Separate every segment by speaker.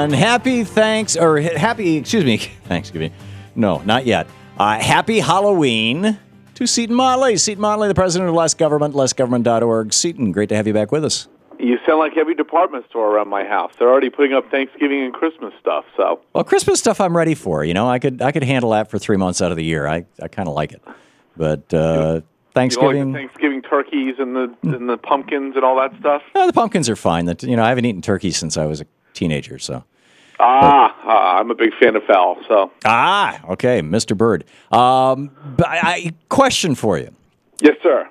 Speaker 1: And happy Thanksgiving. No, not yet. Happy Halloween to Seton Motley. Seton Motley, the president of Less Government, lessgovernment.org. Seton, great to have you back with us.
Speaker 2: You sound like every department store around my house. They're already putting up Thanksgiving and Christmas stuff. So,
Speaker 1: well, Christmas stuff I'm ready for. You know, I could handle that for 3 months out of the year. I kind of like it. But Thanksgiving,
Speaker 2: you like the Thanksgiving turkeys and the pumpkins and all that stuff.
Speaker 1: No, the pumpkins are fine. I haven't eaten turkey since I was a teenager. So,
Speaker 2: I'm a big fan of fowl. So,
Speaker 1: okay, Mr. Bird. Question for you.
Speaker 2: Yes, sir.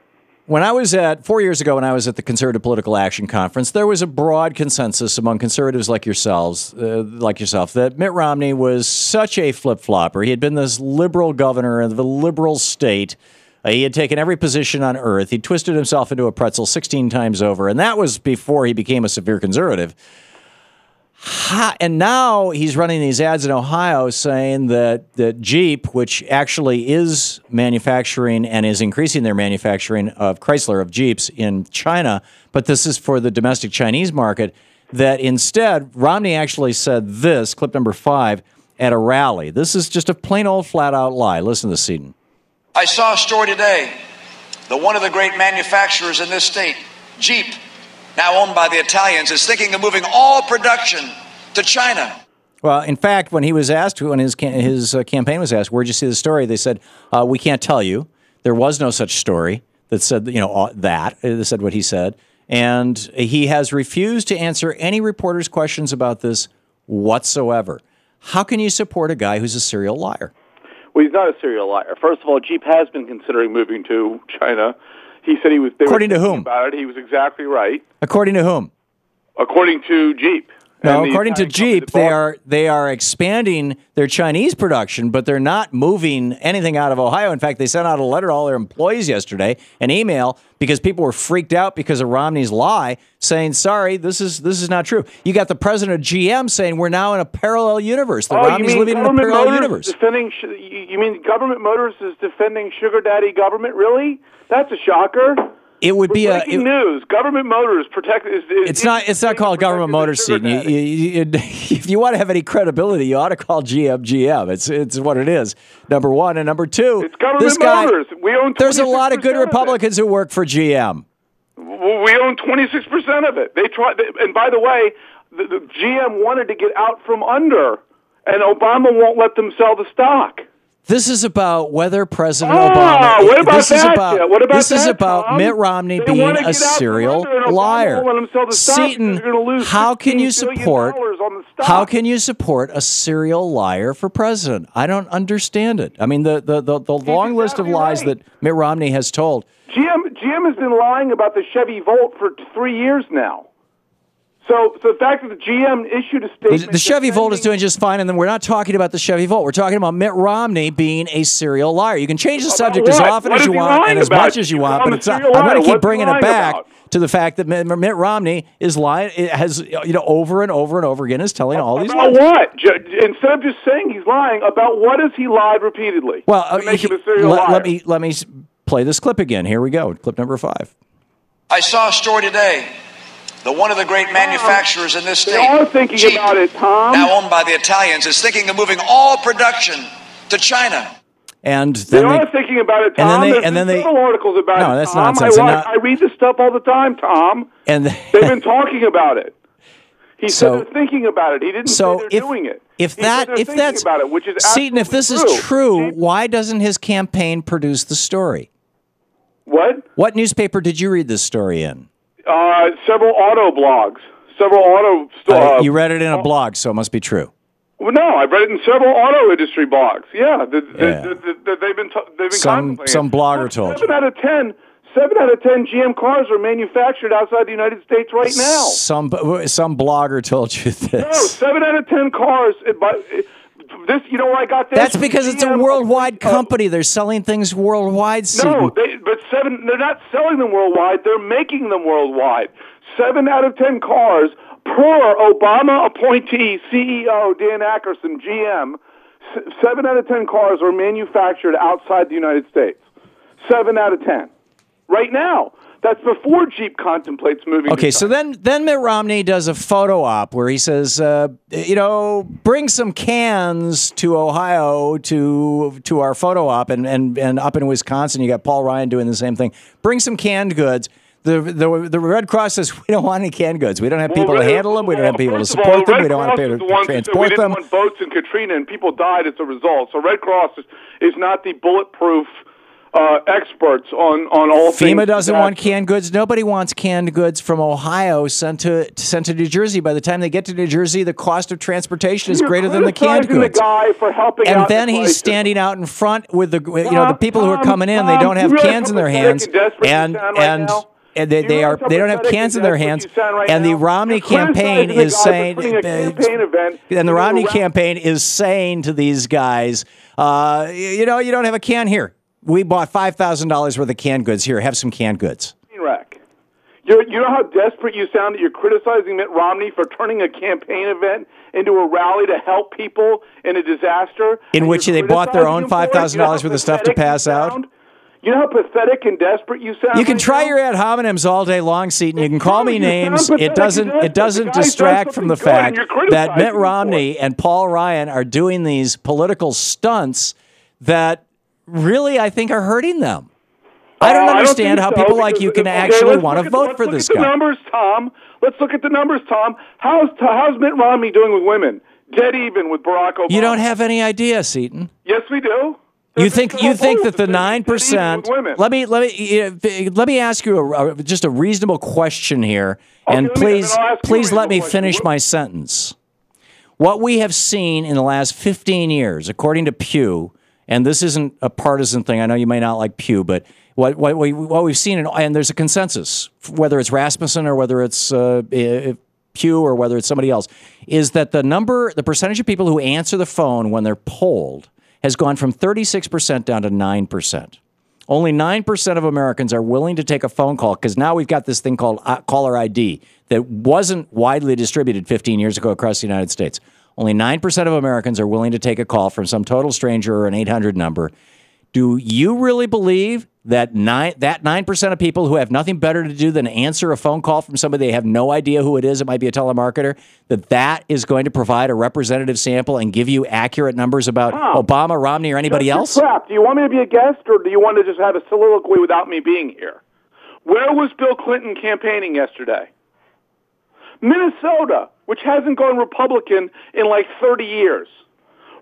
Speaker 1: When I was 4 years ago, when I was at the Conservative Political Action Conference, there was a broad consensus among conservatives like yourself, that Mitt Romney was such a flip-flopper. He had been this liberal governor of the liberal state. He had taken every position on earth. He twisted himself into a pretzel 16 times over, and that was before he became a severe conservative. And now he's running these ads in Ohio saying that Jeep, which actually is manufacturing and is increasing their manufacturing of Chrysler, of Jeeps in China, but this is for the domestic Chinese market, that instead Romney actually said this, clip number 5, at a rally. This is just a plain old flat-out lie. Listen to Seton.
Speaker 3: I saw a story today that one of the great manufacturers in this state, Jeep, now owned by the Italians, is thinking of moving all production to China.
Speaker 1: Well, in fact, when he was asked, when his campaign was asked, where'd you see the story? They said, we can't tell you. There was no such story that said, that. They said what he said. And he has refused to answer any reporters' questions about this whatsoever. How can you support a guy who's a serial liar?
Speaker 2: Well, he's not a serial liar. First of all, Jeep has been considering moving to China. He said he was.
Speaker 1: According to whom?
Speaker 2: About it. He was exactly right.
Speaker 1: According to whom?
Speaker 2: According to Jeep.
Speaker 1: No, according to Jeep, they are expanding their Chinese production, but they're not moving anything out of Ohio. In fact, they sent out a letter to all their employees yesterday, an email, because people were freaked out because of Romney's lie, saying, "Sorry, this is not true." You got the president of GM saying we're now in a parallel universe. That Romney's living in a parallel universe.
Speaker 2: You mean Government Motors is defending sugar daddy government? Really? That's a shocker.
Speaker 1: It would be
Speaker 2: breaking news. Government Motors protect.
Speaker 1: It's not called Government Motors, Seton. If you want to have any credibility, you ought to call GM. It's what it is. Number one, and number two.
Speaker 2: It's Government Motors. We own.
Speaker 1: There's a lot of good Republicans who work for GM.
Speaker 2: We own 26% of it. They tried, and by the way, the GM wanted to get out from under, and Obama won't let them sell the stock.
Speaker 1: This is about whether President Obama.
Speaker 2: What about
Speaker 1: this
Speaker 2: that?
Speaker 1: Is about Mitt Romney being a serial liar. Seton, how can you support a serial liar for president? I don't understand it. I mean, the long list of lies that Mitt Romney has told.
Speaker 2: GM has been lying about the Chevy Volt for 3 years now. So the fact that the GM issued a statement...
Speaker 1: The Chevy Volt is doing just fine, and then we're not talking about the Chevy Volt. We're talking about Mitt Romney being a serial liar. You can change the subject as often as you want and as much as you want, but it's not. I'm going to keep bringing it back to the fact that Mitt Romney is lying, has over and over and over again is telling all these lies.
Speaker 2: About what? Instead of just saying he's lying, about what has he lied repeatedly?
Speaker 1: Well,
Speaker 2: to make him a serial liar?
Speaker 1: Let me play this clip again. Here we go. Clip number 5.
Speaker 3: I saw a story today that one of the great manufacturers in this state,
Speaker 2: they are thinking
Speaker 3: Jeep,
Speaker 2: about it, Tom.
Speaker 3: now owned by the Italians, is thinking of moving all production to China.
Speaker 1: And
Speaker 2: then they are thinking about it, Tom. And then several articles about it.
Speaker 1: No, that's
Speaker 2: Tom.
Speaker 1: nonsense.
Speaker 2: I read this stuff all the time, Tom.
Speaker 1: And
Speaker 2: they've been talking about it. He said they're thinking about it. He didn't say they're doing it.
Speaker 1: If that's
Speaker 2: about it, which is
Speaker 1: Seton, if this is true, why doesn't his campaign produce the story?
Speaker 2: What?
Speaker 1: What newspaper did you read this story in?
Speaker 2: Several auto blogs.
Speaker 1: You read it in a blog, so it must be true.
Speaker 2: Well, no, I've read it in several auto industry blogs. Yeah, they've been contemplating.
Speaker 1: Some blogger told you.
Speaker 2: 7 out of 10 GM cars are manufactured outside the United States right now.
Speaker 1: Some blogger told you this.
Speaker 2: No, 7 out of 10 cars. This, you know where I got this?
Speaker 1: That's because it's a worldwide company. They're selling things worldwide.
Speaker 2: No, they're not selling them worldwide. They're making them worldwide. 7 out of 10 cars per Obama appointee CEO Dan Akerson, GM. 7 out of 10 cars are manufactured outside the United States. 7 out of 10. Right now. That's before Jeep contemplates moving.
Speaker 1: Okay,
Speaker 2: to
Speaker 1: so
Speaker 2: China.
Speaker 1: then Mitt Romney does a photo op where he says, bring some cans to Ohio to our photo op, and up in Wisconsin you got Paul Ryan doing the same thing. Bring some canned goods. The Red Cross says we don't want any canned goods. We don't have people to handle them. We don't have people to support them. We don't want people to transport
Speaker 2: them. We
Speaker 1: them.
Speaker 2: didn't want boats in Katrina, and people died as a result. So Red Cross is not the bulletproof experts on all things.
Speaker 1: FEMA doesn't want canned goods. Nobody wants canned goods from Ohio sent to New Jersey. By the time they get to New Jersey, the cost of transportation is greater than the canned goods.
Speaker 2: The guy for helping
Speaker 1: and
Speaker 2: out
Speaker 1: then
Speaker 2: the
Speaker 1: he's
Speaker 2: crisis.
Speaker 1: standing out in front with the people who are coming in. They don't have cans in their hands, and they don't have cans in their hands. And the Romney campaign is saying, and the Romney campaign is saying to these guys, you don't have a can here. We bought $5,000 worth of canned goods. Here, have some canned goods.
Speaker 2: You know how desperate you sound that you're criticizing Mitt Romney for turning a campaign event into a rally to help people in a disaster?
Speaker 1: In which they bought their own $5,000 worth of stuff to pass out?
Speaker 2: You know how pathetic and desperate you sound?
Speaker 1: You can try your ad hominems all day long, Seton. You can call me names. It doesn't distract from the fact that Mitt Romney and Paul Ryan are doing these political stunts that really, I think, are hurting them. I don't understand how people like you can actually want to vote for this guy.
Speaker 2: Let's look at the numbers, Tom. How's Mitt Romney doing with women? Dead even with Barack Obama.
Speaker 1: You don't have any idea, Seton.
Speaker 2: Yes, we do.
Speaker 1: You think that the 9%? Let me ask you just a reasonable question here, and please let me finish my sentence. What we have seen in the last 15 years, according to Pew, and this isn't a partisan thing. I know you may not like Pew, but what we've seen, and there's a consensus, whether it's Rasmussen or whether it's Pew or whether it's somebody else, is that the percentage of people who answer the phone when they're polled has gone from 36% down to 9%. Only 9% of Americans are willing to take a phone call because now we've got this thing called caller ID that wasn't widely distributed 15 years ago across the United States. Only 9% of Americans are willing to take a call from some total stranger or an 800 number. Do you really believe that 9% of people who have nothing better to do than answer a phone call from somebody they have no idea who it is, it might be a telemarketer, that is going to provide a representative sample and give you accurate numbers about Obama, Romney, or anybody else?
Speaker 2: Crap. Do you want me to be a guest, or do you want to just have a soliloquy without me being here? Where was Bill Clinton campaigning yesterday? Minnesota, which hasn't gone Republican in like 30 years.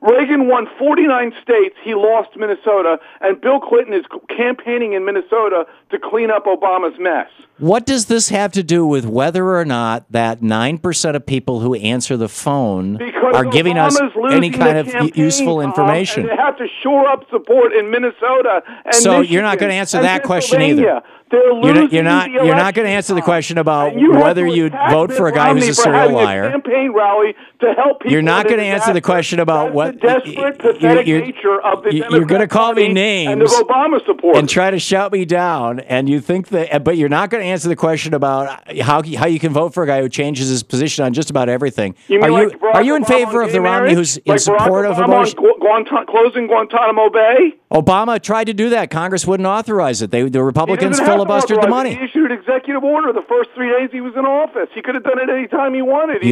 Speaker 2: Reagan won 49 states. He lost Minnesota, and Bill Clinton is campaigning in Minnesota to clean up Obama's mess.
Speaker 1: What does this have to do with whether or not that 9% of people who answer the phone are giving us any kind of useful information?
Speaker 2: And they have to shore up support in Minnesota. And
Speaker 1: so
Speaker 2: Michigan
Speaker 1: you're not going to answer that question either.
Speaker 2: You're
Speaker 1: not going to answer the question about whether you'd vote for a guy who's a serial liar.
Speaker 2: A campaign rally to help people.
Speaker 1: You're not going to answer the question about what
Speaker 2: the desperate, pathetic nature of the
Speaker 1: You're going to call me names
Speaker 2: and the Obama support
Speaker 1: and try to shout me down. And you think that, but you're not going to answer the question about how you can vote for a guy who changes his position on just about everything. Are you in favor of the Romney who's in support of abortion?
Speaker 2: Closing Guantanamo Bay?
Speaker 1: Obama tried to do that. Congress wouldn't authorize it. The Republicans filibustered the money.
Speaker 2: He issued an executive order the first 3 days he was in office. He could have done it any time he wanted.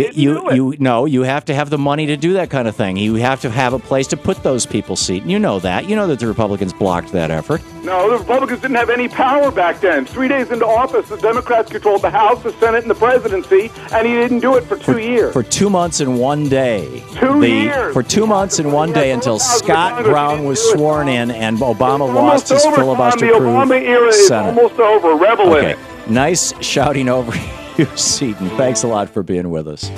Speaker 1: You have to have the money to do that kind of thing. You have to have a place to put those people seat. You know that. You know that the Republicans blocked that effort.
Speaker 2: No, the Republicans didn't have any power back then. 3 days into office, the Democrats controlled the House, the Senate, and the presidency, and he didn't do it for 2 years.
Speaker 1: For 2 months and 1 day.
Speaker 2: 2 years.
Speaker 1: For 2 months and 1 day until Scott Brown was sworn in and Obama lost his filibuster-proof Senate.
Speaker 2: The Obama era is almost over. Revel in it.
Speaker 1: Nice shouting over you, Seton. Thanks a lot for being with us.